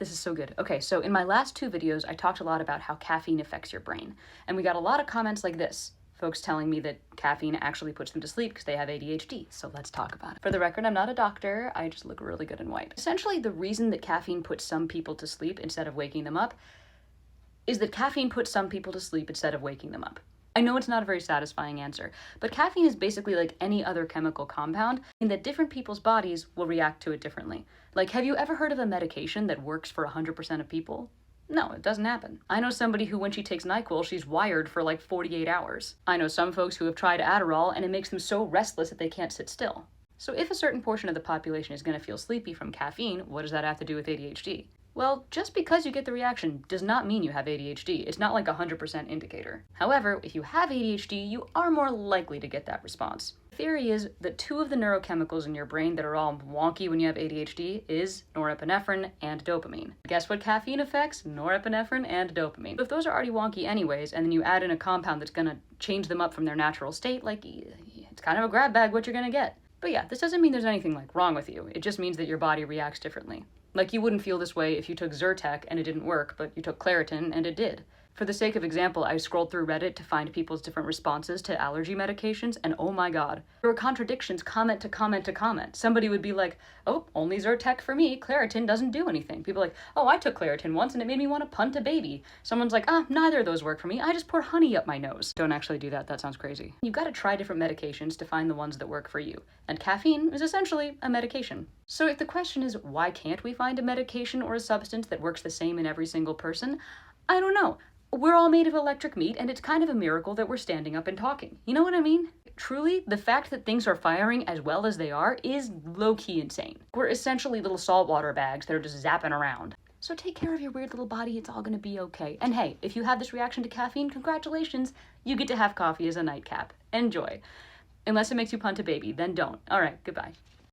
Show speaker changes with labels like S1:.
S1: This is so good. Okay, so in my last 2 videos, I talked a lot about how caffeine affects your brain. And we got a lot of comments like this. Folks telling me that caffeine actually puts them to sleep because they have ADHD. So let's talk about it. For the record, I'm not a doctor. I just look really good in white. Essentially, the reason that caffeine puts some people to sleep instead of waking them up is that caffeine puts some people to sleep instead of waking them up. I know it's not a very satisfying answer, but caffeine is basically like any other chemical compound in that different people's bodies will react to it differently. Like, have you ever heard of a medication that works for 100% of people? No, it doesn't happen. I know somebody who, when she takes NyQuil, she's wired for like 48 hours. I know some folks who have tried Adderall and it makes them so restless that they can't sit still. So if a certain portion of the population is going to feel sleepy from caffeine, what does that have to do with ADHD? Well, just because you get the reaction does not mean you have ADHD. It's not like a 100% indicator. However, if you have ADHD, you are more likely to get that response. The theory is that 2 of the neurochemicals in your brain that are all wonky when you have ADHD is norepinephrine and dopamine. Guess what caffeine affects? Norepinephrine and dopamine. If those are already wonky anyways, and then you add in a compound that's gonna change them up from their natural state, like, it's kind of a grab bag what you're gonna get. But yeah, this doesn't mean there's anything like wrong with you. It just means that your body reacts differently. Like, you wouldn't feel this way if you took Zyrtec and it didn't work, but you took Claritin and it did. For the sake of example, I scrolled through Reddit to find people's different responses to allergy medications, and oh my god, there were contradictions comment to comment to comment. Somebody would be like, oh, only Zyrtec for me, Claritin doesn't do anything. People are like, oh, I took Claritin once and it made me want to punt a baby. Someone's like, neither of those work for me, I just pour honey up my nose. Don't actually do that, that sounds crazy. You've got to try different medications to find the ones that work for you, and caffeine is essentially a medication. So if the question is, why can't we find a medication or a substance that works the same in every single person? I don't know. We're all made of electric meat, and it's kind of a miracle that we're standing up and talking. You know what I mean? Truly, the fact that things are firing as well as they are is low-key insane. We're essentially little saltwater bags that are just zapping around. So take care of your weird little body, it's all gonna be okay. And hey, if you have this reaction to caffeine, congratulations, you get to have coffee as a nightcap. Enjoy. Unless it makes you punt a baby, then don't. All right, goodbye.